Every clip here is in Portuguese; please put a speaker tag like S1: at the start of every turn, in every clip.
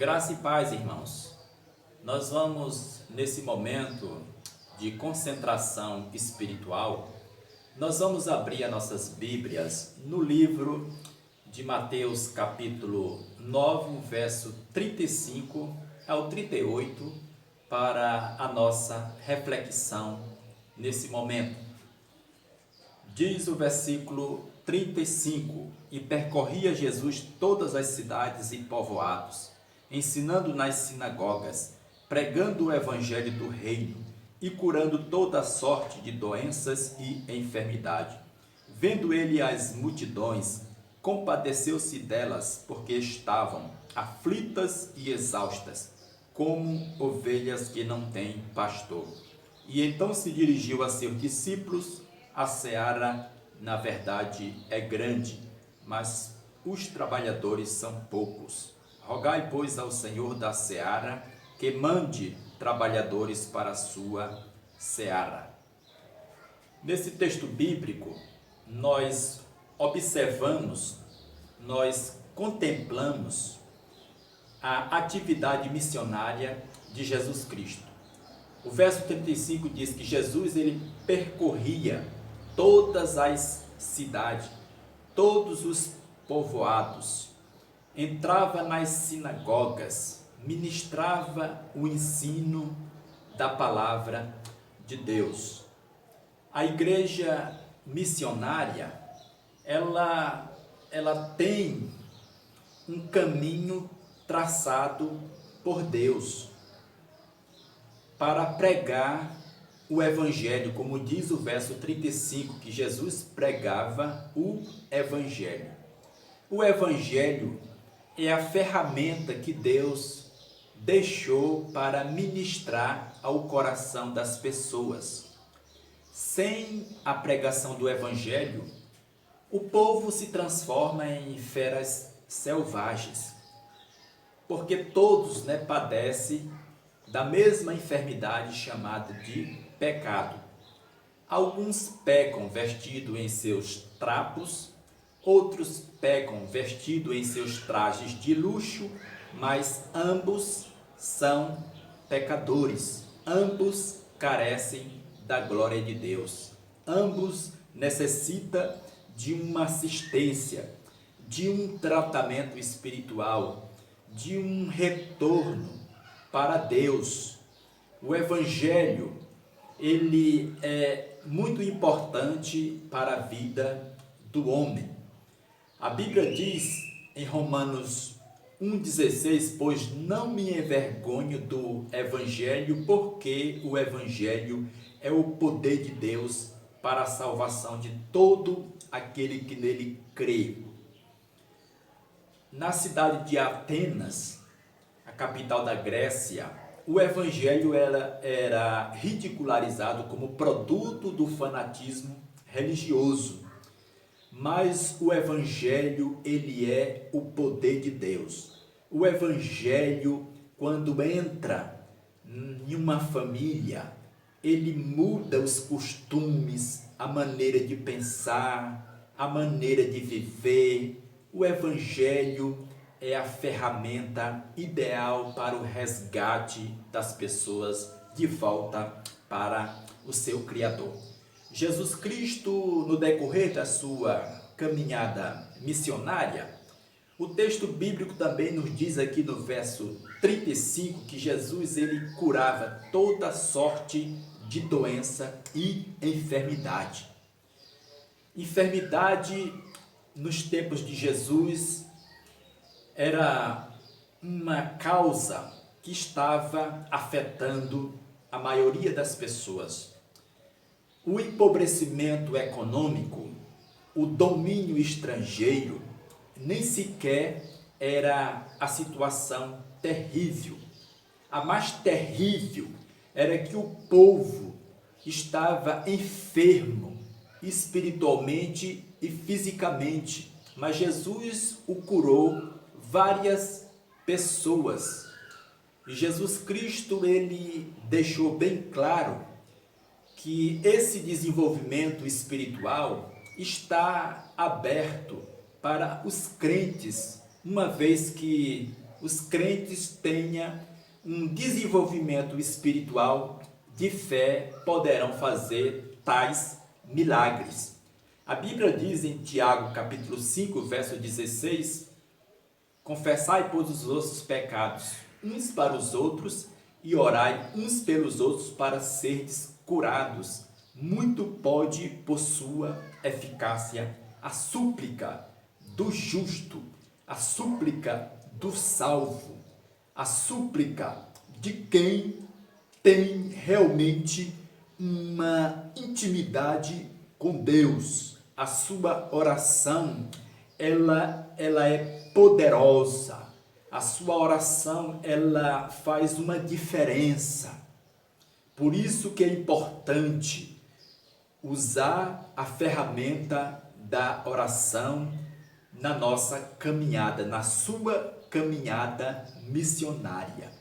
S1: Graça e paz, irmãos. Nós vamos, nesse momento de concentração espiritual, nós vamos abrir as nossas Bíblias no livro de Mateus, capítulo 9, verso 35 ao 38, para a nossa reflexão nesse momento. Diz o versículo 35: E percorria Jesus todas as cidades e povoados, ensinando nas sinagogas, pregando o evangelho do reino e curando toda sorte de doenças e enfermidade. Vendo ele as multidões, compadeceu-se delas, porque estavam aflitas e exaustas, como ovelhas que não têm pastor. E então se dirigiu a seus discípulos: a seara, na verdade, é grande, mas os trabalhadores são poucos. Rogai, pois, ao Senhor da seara que mande trabalhadores para a sua seara. Nesse texto bíblico, nós observamos, nós contemplamos a atividade missionária de Jesus Cristo. O verso 35 diz que Jesus ele percorria todas as cidades, todos os povoados, entrava nas sinagogas, ministrava o ensino da palavra de Deus. A igreja missionária, ela tem um caminho traçado por Deus para pregar o evangelho, como diz o verso 35, que Jesus pregava o evangelho. O evangelho é a ferramenta que Deus deixou para ministrar ao coração das pessoas. Sem a pregação do evangelho, o povo se transforma em feras selvagens, porque todos padecem da mesma enfermidade chamada de pecado. Alguns pecam vestido em seus trapos, outros pecam vestido em seus trajes de luxo, mas ambos são pecadores, ambos carecem da glória de Deus, ambos necessitam de uma assistência, de um tratamento espiritual, de um retorno para Deus. O evangelho, ele é muito importante para a vida do homem. A Bíblia diz em Romanos 1,16: pois não me envergonho do evangelho, porque o evangelho é o poder de Deus para a salvação de todo aquele que nele crê. Na cidade de Atenas, a capital da Grécia, o evangelho era ridicularizado como produto do fanatismo religioso. Mas o evangelho, ele é o poder de Deus. O evangelho, quando entra em uma família, ele muda os costumes, a maneira de pensar, a maneira de viver. O evangelho é a ferramenta ideal para o resgate das pessoas de volta para o seu Criador. Jesus Cristo, no decorrer da sua caminhada missionária, o texto bíblico também nos diz aqui no verso 35 que Jesus ele curava toda sorte de doença e enfermidade. Enfermidade nos tempos de Jesus era uma causa que estava afetando a maioria das pessoas. O empobrecimento econômico, o domínio estrangeiro, nem sequer era a situação terrível. A mais terrível era que o povo estava enfermo espiritualmente e fisicamente, mas Jesus o curou várias pessoas. E Jesus Cristo, ele deixou bem claro que esse desenvolvimento espiritual está aberto para os crentes, uma vez que os crentes tenham um desenvolvimento espiritual de fé, poderão fazer tais milagres. A Bíblia diz em Tiago, capítulo 5, verso 16: confessai, pois, os vossos pecados uns para os outros e orai uns pelos outros para serdes curados. Muito pode, por sua eficácia, a súplica do justo, a súplica do salvo, a súplica de quem tem realmente uma intimidade com Deus. A sua oração, ela é poderosa. A sua oração, ela faz uma diferença. Por isso que é importante usar a ferramenta da oração na nossa caminhada, na sua caminhada missionária.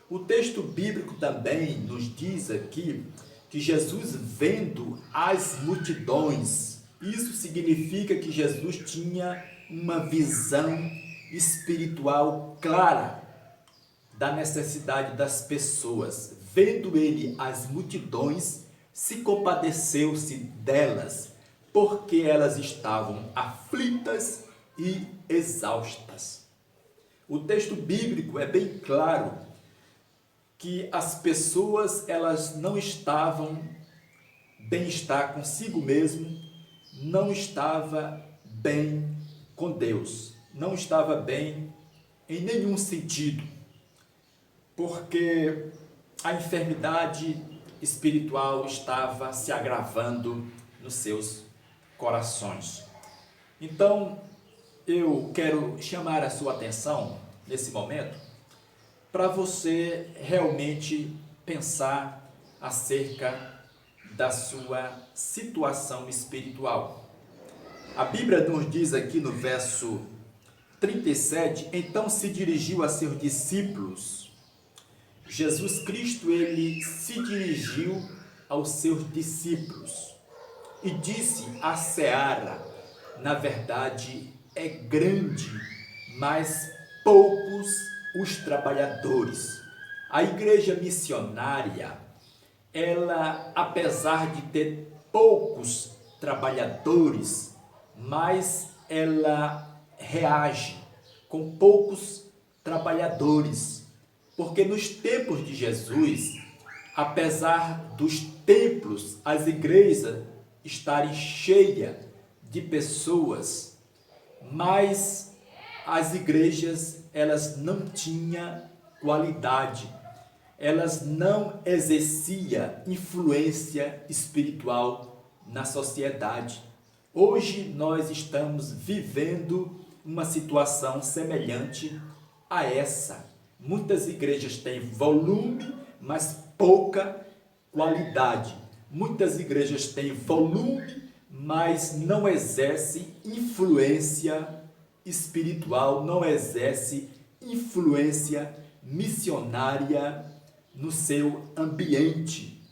S1: O texto bíblico também nos diz aqui que Jesus, vendo as multidões, isso significa que Jesus tinha uma visão espiritual clara da necessidade das pessoas. Vendo ele as multidões, se compadeceu-se delas, porque elas estavam aflitas e exaustas. O texto bíblico é bem claro que as pessoas, elas não estavam bem-estar consigo mesmo, não estava bem com Deus, não estava bem em nenhum sentido, porque a enfermidade espiritual estava se agravando nos seus corações. Então, eu quero chamar a sua atenção nesse momento para você realmente pensar acerca da sua situação espiritual. A Bíblia nos diz aqui no verso 37, então se dirigiu a seus discípulos. Jesus Cristo, ele se dirigiu aos seus discípulos e disse: a seara, na verdade, é grande, mas poucos os trabalhadores. A igreja missionária, ela, apesar de ter poucos trabalhadores, mas ela reage com poucos trabalhadores, porque nos tempos de Jesus, apesar dos templos, as igrejas estarem cheias de pessoas, mas as igrejas, elas não tinham qualidade, elas não exerciam influência espiritual na sociedade. Hoje nós estamos vivendo uma situação semelhante a essa. Muitas igrejas têm volume, mas pouca qualidade. Muitas igrejas têm volume, mas não exercem influência espiritual, não exerce influência missionária no seu ambiente.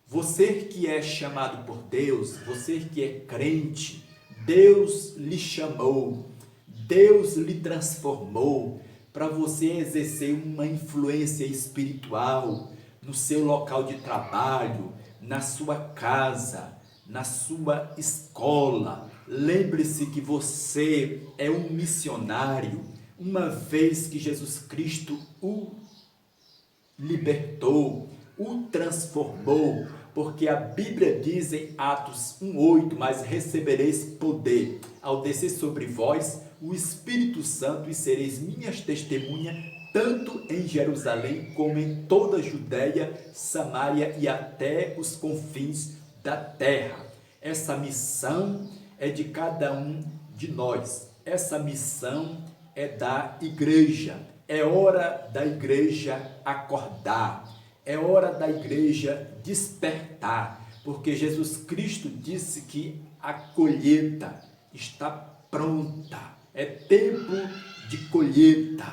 S1: Você que é chamado por Deus, você que é crente, Deus lhe chamou, Deus lhe transformou para você exercer uma influência espiritual no seu local de trabalho, na sua casa, na sua escola. Lembre-se que você é um missionário, uma vez que Jesus Cristo o libertou, o transformou, porque a Bíblia diz em Atos 1:8, mas recebereis poder ao descer sobre vós o Espírito Santo e sereis minhas testemunhas, tanto em Jerusalém como em toda a Judéia, Samaria e até os confins da terra. Essa missão é de cada um de nós. Essa missão é da igreja. É hora da igreja acordar. É hora da igreja despertar. Porque Jesus Cristo disse que a colheita está pronta. É tempo de colheita.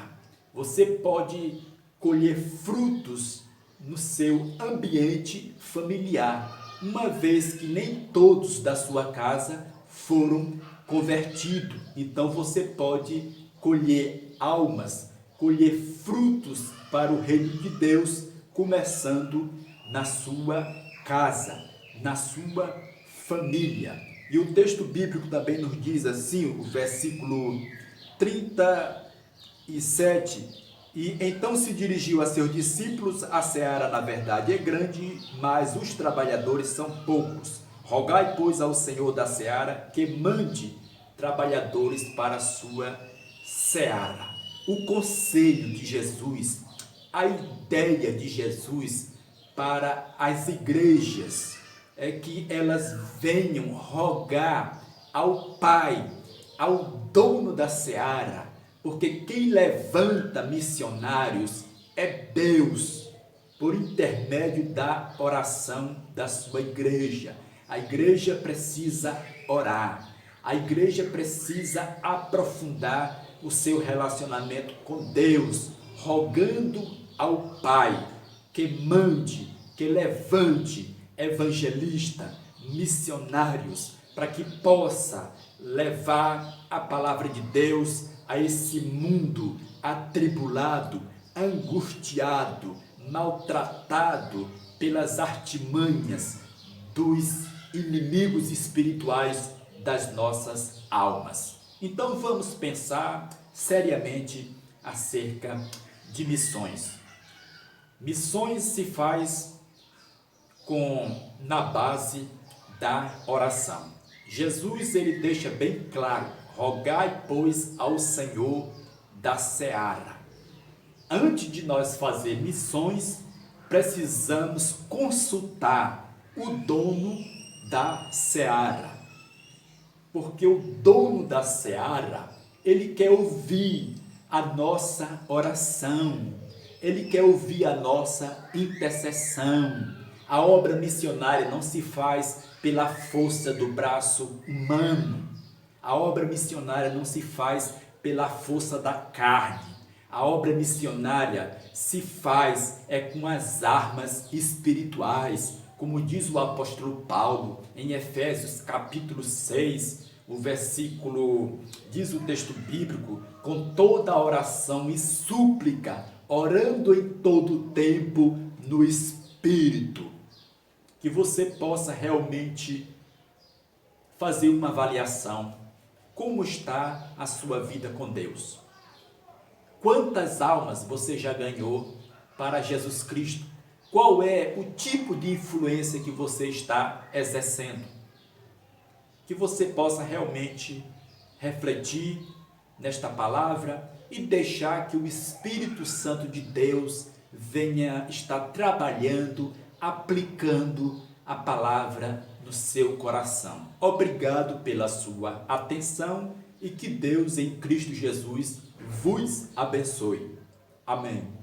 S1: Você pode colher frutos no seu ambiente familiar, uma vez que nem todos da sua casa foram convertidos. Então você pode colher almas, colher frutos para o reino de Deus, começando na sua casa, na sua família. E o texto bíblico também nos diz assim, o versículo 37, e então se dirigiu a seus discípulos: a seara, na verdade, é grande, mas os trabalhadores são poucos. Rogai, pois, ao Senhor da seara que mande trabalhadores para a sua seara. O conselho de Jesus, a ideia de Jesus para as igrejas é que elas venham rogar ao Pai, ao dono da seara, porque quem levanta missionários é Deus, por intermédio da oração da sua igreja. A igreja precisa orar, a igreja precisa aprofundar o seu relacionamento com Deus, rogando ao Pai que mande, que levante evangelista, missionários, para que possa levar a palavra de Deus a esse mundo atribulado, angustiado, maltratado pelas artimanhas dos inimigos espirituais das nossas almas. Então vamos pensar seriamente acerca de missões. Missões se faz na base da oração. Jesus, ele deixa bem claro: rogai, pois, ao Senhor da seara. Antes de nós fazer missões, precisamos consultar o dono da seara. Porque o dono da seara, ele quer ouvir a nossa oração, ele quer ouvir a nossa intercessão. A obra missionária não se faz pela força do braço humano. A obra missionária não se faz pela força da carne. A obra missionária se faz com as armas espirituais, como diz o apóstolo Paulo em Efésios capítulo 6, o versículo, diz o texto bíblico: com toda oração e súplica, orando em todo tempo no Espírito. Que você possa realmente fazer uma avaliação. Como está a sua vida com Deus? Quantas almas você já ganhou para Jesus Cristo? Qual é o tipo de influência que você está exercendo? Que você possa realmente refletir nesta palavra e deixar que o Espírito Santo de Deus venha estar trabalhando, aplicando a palavra no seu coração. Obrigado pela sua atenção e que Deus em Cristo Jesus vos abençoe. Amém.